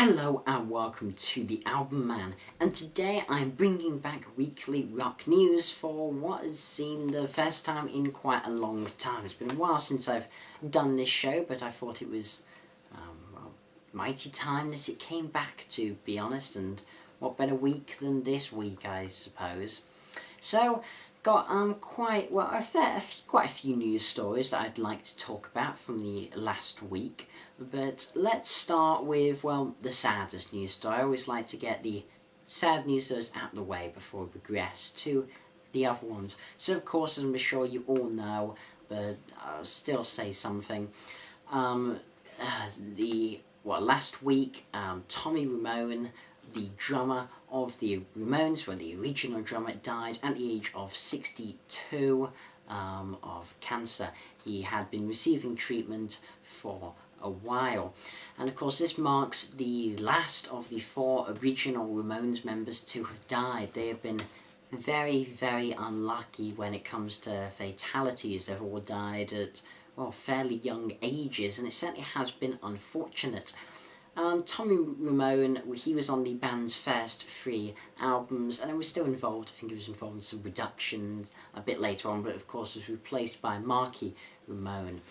Hello and welcome to The Album Man, and today I'm bringing back weekly rock news for what has seemed the first time in quite a long time. It's been a while since I've done this show, but I thought it was mighty time that it came back, to be honest, and what better week than this week, I suppose. So, got quite a few news stories that I'd like to talk about from the last week. But let's start with, well, the saddest news story. I always like to get the sad news stories out of the way before we progress to the other ones. So, of course, as I'm sure you all know, but I'll still say something. Last week, Tommy Ramone, the drummer of the Ramones, the original drummer, died at the age of 62 of cancer. He had been receiving treatment for a while, and of course this marks the last of the 4 original Ramones members to have died. They have been very, very unlucky when it comes to fatalities. They've all died at fairly young ages, and it certainly has been unfortunate. Tommy Ramone, he was on the band's first 3 albums, and he was still involved. I think he was involved in some reductions a bit later on, but of course was replaced by Marky Ramone.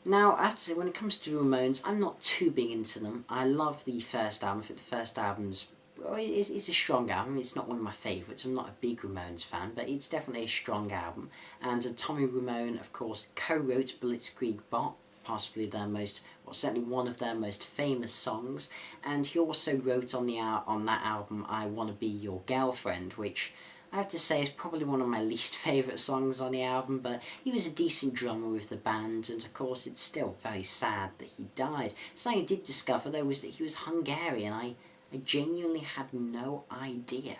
Now, I have to say, when it comes to Ramones, I'm not too big into them. I love the first album. I think the first album's it's a strong album. It's not one of my favourites. I'm not a big Ramones fan, but it's definitely a strong album. And Tommy Ramone, of course, co-wrote Blitzkrieg Bop, possibly their most, certainly one of their most famous songs. And he also wrote on that album, I Wanna Be Your Girlfriend, which I have to say is probably one of my least favourite songs on the album, but he was a decent drummer with the band, and of course it's still very sad that he died. Something I did discover, though, was that he was Hungarian. I genuinely had no idea.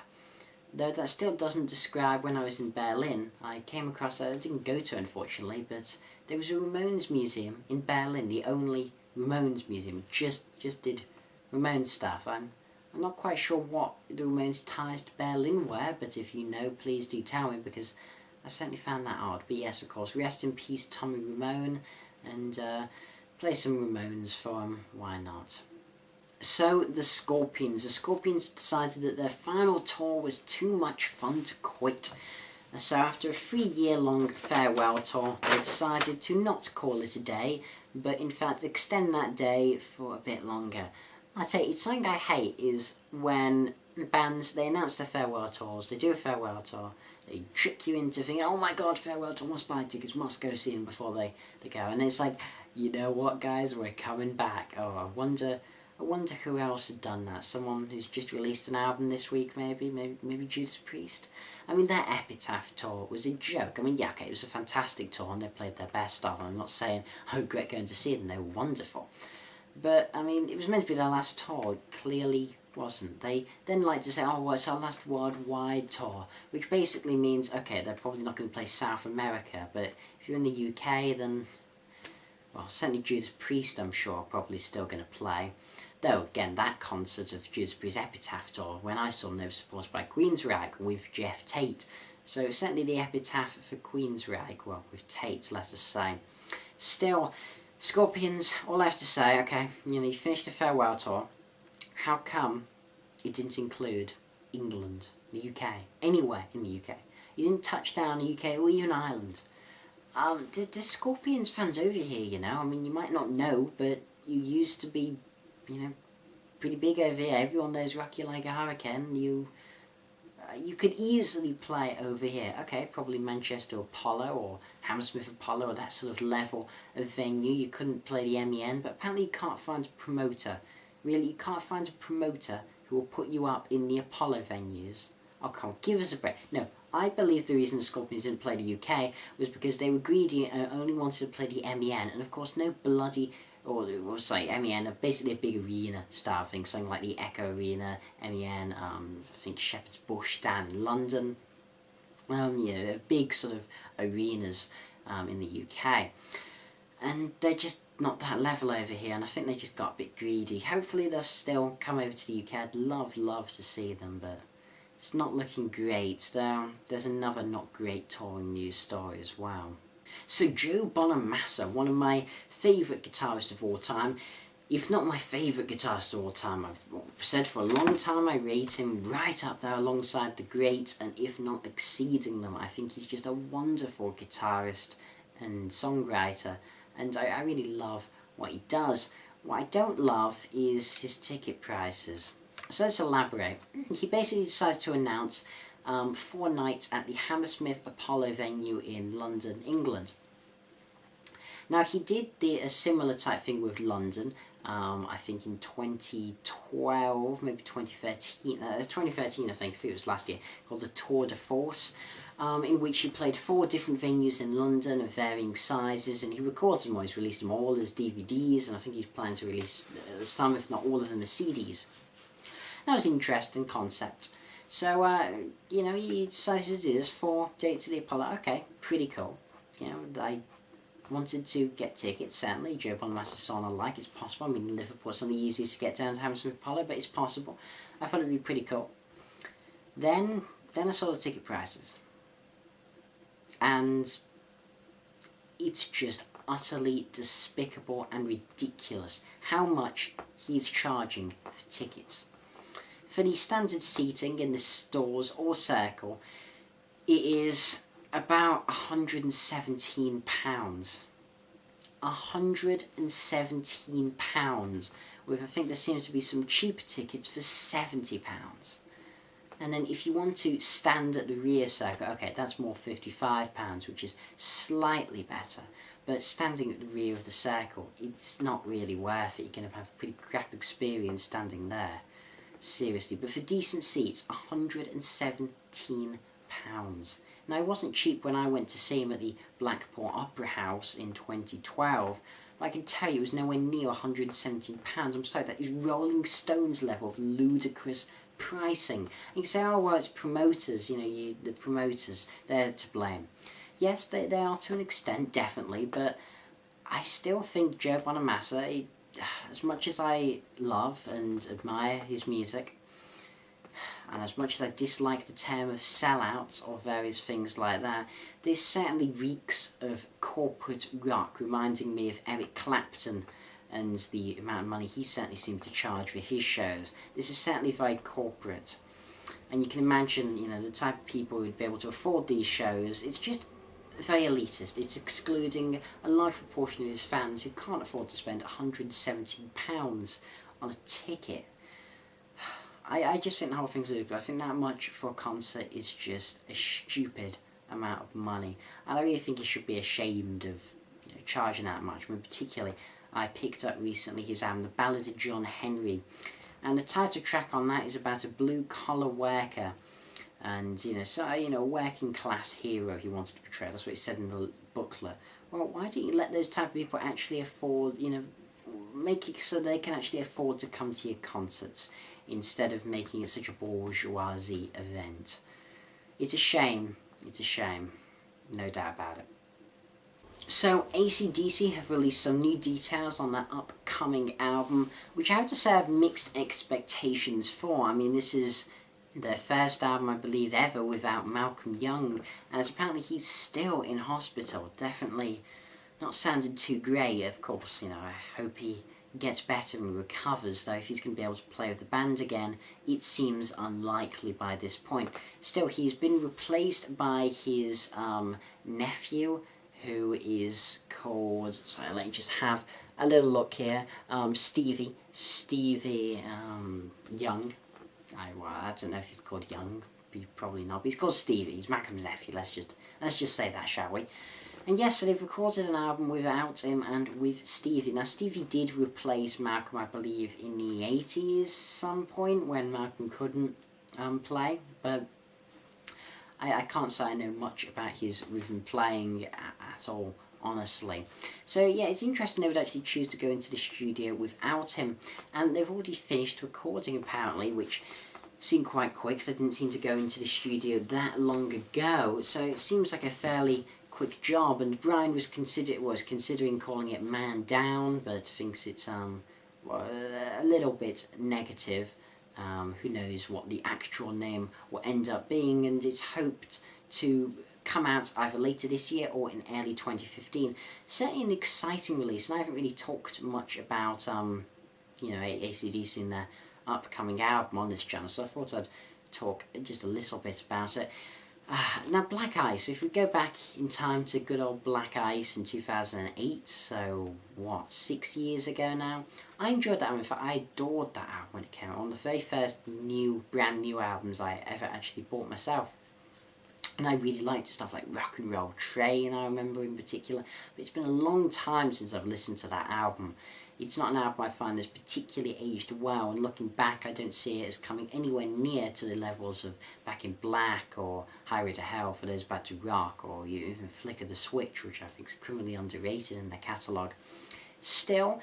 Though that still doesn't describe when I was in Berlin. I came across, I didn't go to, unfortunately, but there was a Ramones museum in Berlin, the only Ramones museum, just did Ramones stuff. I'm not quite sure what the Ramones ties to Berlin were, but if you know, please do tell me, because I certainly found that odd. But yes, of course, rest in peace, Tommy Ramone, and play some Ramones for him, why not? So, the Scorpions decided that their final tour was too much fun to quit. So after a 3-year-long farewell tour, they decided to not call it a day, but in fact extend that day for a bit longer. I tell you, it's something I hate is when bands, they announce their farewell tours, they do a farewell tour, they trick you into thinking, oh my god, farewell tour, must buy tickets, must go see them before they go, and it's like, you know what guys, we're coming back. Oh, I wonder who else had done that. Someone who's just released an album this week, maybe Judas Priest. I mean, their Epitaph tour was a joke. I mean, yeah, okay, it was a fantastic tour and they played their best stuff. I'm not saying I regret going to see them, they were wonderful. But, I mean, it was meant to be their last tour. It clearly wasn't. They then like to say, oh, well, it's our last worldwide tour, which basically means, okay, they're probably not going to play South America, but if you're in the UK, then, well, certainly Judas Priest, I'm sure, are probably still going to play. Though, again, that concert of Judas Priest's Epitaph tour, when I saw them, they were supported by Queensrÿche with Jeff Tate. So, certainly the Epitaph for Queensrÿche, well, with Tate, let us say. Still, Scorpions, all I have to say, okay, you finished the farewell tour. How come it didn't include England, the UK, anywhere in the UK? You didn't touch down the UK or even Ireland. The Scorpions fans over here, I mean, you might not know, but you used to be, pretty big over here. Everyone knows Rock You Like a Hurricane. You could easily play over here. Okay, probably Manchester Apollo or Hammersmith Apollo or that sort of level of venue. You couldn't play the MEN, but apparently you can't find a promoter. Really, you can't find a promoter who will put you up in the Apollo venues. Oh, come on, give us a break. No, I believe the reason the Scorpions didn't play the UK was because they were greedy and only wanted to play the MEN, and of course no bloody, or say MEN, basically a big arena style thing, something like the Echo Arena, MEN, I think Shepherd's Bush down in London, big sort of arenas in the UK. And they're just not that level over here, and I think they just got a bit greedy. Hopefully they'll still come over to the UK. I'd love to see them, but it's not looking great. There's another not great touring news story as well. So Joe Bonamassa, one of my favourite guitarists of all time, if not my favourite guitarist of all time. I've said for a long time I rate him right up there alongside the greats, and if not exceeding them. I think he's just a wonderful guitarist and songwriter, and I really love what he does. What I don't love is his ticket prices. So let's elaborate. He basically decided to announce 4 nights at the Hammersmith Apollo venue in London, England. Now he did a similar type thing with London, I think in 2012, maybe 2013, 2013 I think it was last year, called the Tour de Force, in which he played 4 different venues in London of varying sizes, and he recorded them all. He's released them all as DVDs, and I think he's planning to release some, if not all of them, as CDs. That was an interesting concept. So, you know, he decided to do this 4 dates at the Apollo. Okay, pretty cool. You know, I wanted to get tickets, certainly. Joe Bonamassa song I like, it's possible. I mean, Liverpool's not the easiest to get down to Hammersmith Apollo, but it's possible. I thought it'd be pretty cool. Then I saw the ticket prices. And it's just utterly despicable and ridiculous how much he's charging for tickets. For the standard seating in the stores or circle, it is about £117. £117, with I think there seems to be some cheaper tickets for £70. And then if you want to stand at the rear circle, okay, that's more £55, which is slightly better. But standing at the rear of the circle, it's not really worth it. You're going to have a pretty crap experience standing there. Seriously. But for decent seats, £117. Now, it wasn't cheap when I went to see him at the Blackpool Opera House in 2012, but I can tell you it was nowhere near £117. I'm sorry, that is Rolling Stones level of ludicrous pricing. And you can say, oh, well, it's promoters, you know, the promoters, they're to blame. Yes, they are to an extent, definitely, but I still think Joe Bonamassa, as much as I love and admire his music, and as much as I dislike the term of sellout or various things like that, this certainly reeks of corporate rock, reminding me of Eric Clapton and the amount of money he certainly seemed to charge for his shows. This is certainly very corporate. And you can imagine, you know, the type of people who'd be able to afford these shows. It's just very elitist. It's excluding a large proportion of his fans who can't afford to spend £117 on a ticket. I just think the whole thing's ludicrous. I think that much for a concert is just a stupid amount of money. And I really think he should be ashamed of, you know, charging that much. I mean, particularly, I picked up recently his album, The Ballad of John Henry. And the title track on that is about a blue-collar worker. And, you know, so, you know, a working class hero he wanted to portray. That's what he said in the booklet. Well, why don't you let those type of people actually afford, you know, make it so they can actually afford to come to your concerts, instead of making it such a bourgeoisie event. It's a shame. It's a shame. No doubt about it. So, AC/DC have released some new details on their upcoming album, which I have to say I have mixed expectations for. I mean, this is their first album, I believe, ever without Malcolm Young, and as apparently he's still in hospital. Definitely not sounded too great, of course. You know, I hope he gets better and recovers, though if he's going to be able to play with the band again, it seems unlikely by this point. Still, he's been replaced by his nephew, who is called, sorry, let me just have a little look here, Stevie Young. I don't know if he's called Young, probably not, but he's called Stevie. He's Malcolm's nephew. Let's just say that, shall we? And yes, so they've recorded an album without him and with Stevie. Now, Stevie did replace Malcolm, I believe, in the 80s some point, when Malcolm couldn't play, but I can't say I know much about his rhythm playing at all, honestly. So yeah, it's interesting they would actually choose to go into the studio without him, and they've already finished recording apparently, which seemed quite quick. They didn't seem to go into the studio that long ago, so it seems like a fairly quick job. And Brian was considering calling it Man Down, but thinks it's a little bit negative. Who knows what the actual name will end up being, and it's hoped to come out either later this year or in early 2015. Certainly an exciting release, and I haven't really talked much about you know, AC/DC in their upcoming album on this channel, so I thought I'd talk just a little bit about it. Now, Black Ice, if we go back in time to good old Black Ice in 2008, so what, 6 years ago now, I enjoyed that album. In fact, I adored that album when it came out. One of the very first brand new albums I ever actually bought myself. And I really liked stuff like Rock and Roll Train, I remember in particular. But it's been a long time since I've listened to that album. It's not an album I find that's particularly aged well, and looking back I don't see it as coming anywhere near to the levels of Back in Black or Highway to Hell for those bad to rock, or you even Flick of the Switch, which I think is criminally underrated in their catalogue. Still,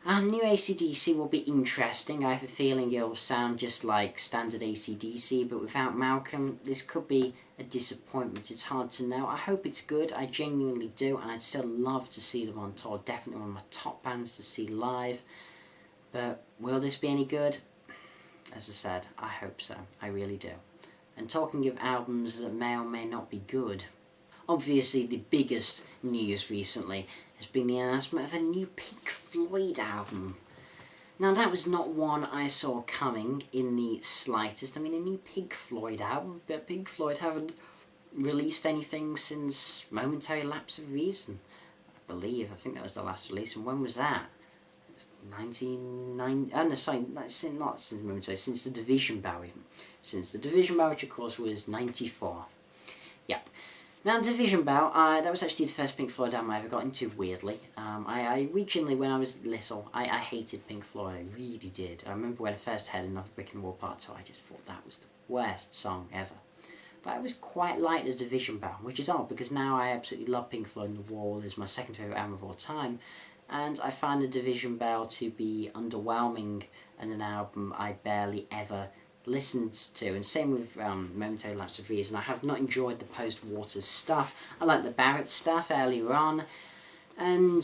new AC/DC will be interesting. I have a feeling it'll sound just like standard AC/DC, but without Malcolm, this could be a disappointment. It's hard to know. I hope it's good, I genuinely do, and I'd still love to see them on tour. Definitely one of my top bands to see live. But will this be any good? As I said, I hope so. I really do. And talking of albums that may or may not be good, obviously the biggest news recently has been the announcement of a new Pink Floyd album. Now, that was not one I saw coming in the slightest. I mean, a new Pink Floyd album, but Pink Floyd haven't released anything since Momentary Lapse of Reason, I believe. I think that was the last release, and when was that? 1990. Oh no, sorry, not since Momentary, since the Division Bell even. Since the Division Bell, which of course was 94. Yep. Now, Division Bell, that was actually the first Pink Floyd album I ever got into, weirdly. I originally, when I was little, I hated Pink Floyd, I really did. I remember when I first heard Another Brick in the Wall Part 2, I just thought that was the worst song ever. But I was quite like the Division Bell, which is odd, because now I absolutely love Pink Floyd, and The Wall is my second favourite album of all time, and I find the Division Bell to be underwhelming, and an album I barely ever listened to, and same with Momentary Lapse of Reason. I have not enjoyed the post-Waters stuff. I like the Barrett stuff earlier on, and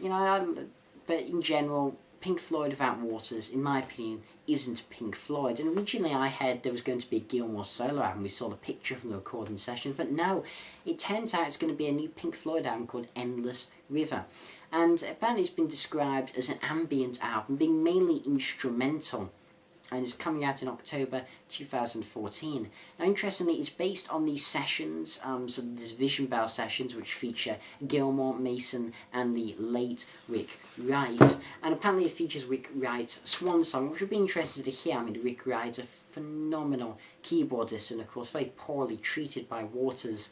you know, but in general, Pink Floyd without Waters, in my opinion, isn't Pink Floyd. And originally I heard there was going to be a Gilmour solo album. We saw the picture from the recording sessions, but no, it turns out it's going to be a new Pink Floyd album called Endless River. And apparently it's been described as an ambient album, being mainly instrumental, and is coming out in October 2014. Now, interestingly, it's based on these sessions, so the Division Bell sessions, which feature Gilmour, Mason, and the late Rick Wright. And apparently it features Rick Wright's Swan Song, which would be interesting to hear. I mean, Rick Wright's a phenomenal keyboardist, and of course very poorly treated by Waters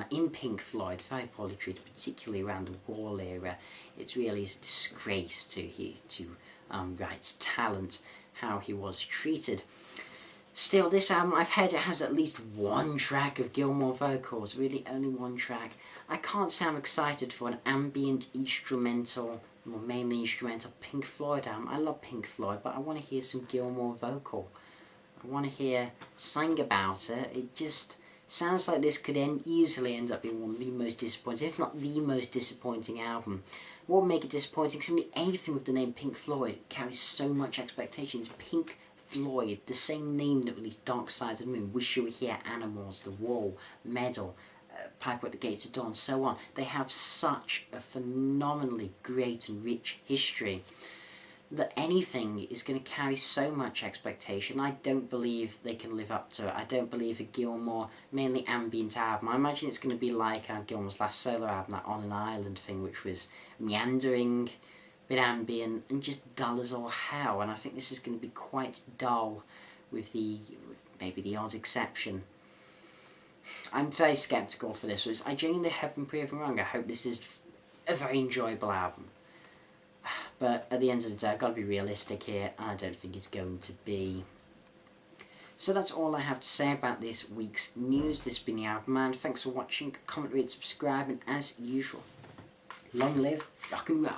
in Pink Floyd, very poorly treated, particularly around the Wall era. It's really a disgrace to Wright's talent, how he was treated. Still, this album, I've heard it has at least one track of Gilmour vocals, really only one track. I can't say I'm excited for an ambient instrumental, or mainly instrumental Pink Floyd album. I love Pink Floyd, but I want to hear some Gilmour vocal. I want to hear sing about it. It just sounds like this could easily end up being one of the most disappointing, if not the most disappointing album. What would make it disappointing? Simply anything with the name Pink Floyd carries so much expectations. Pink Floyd, the same name that released Dark Side of the Moon, Wish You Were Here, Animals, The Wall, Medal, Piper at the Gates of Dawn, so on. They have such a phenomenally great and rich history that anything is going to carry so much expectation. I don't believe they can live up to it. I don't believe a Gilmour, mainly ambient album. I imagine it's going to be like Gilmour's last solo album, that On an Island thing, which was meandering, a bit ambient, and just dull as all hell. And I think this is going to be quite dull, with maybe the odd exception. I'm very sceptical for this. I genuinely hope I'm proven wrong. I hope this is a very enjoyable album. But at the end of the day, I've got to be realistic here, and I don't think it's going to be. So that's all I have to say about this week's news. This has been TheAIbumMan. Thanks for watching. Comment, rate, subscribe, and as usual, long live rock and roll.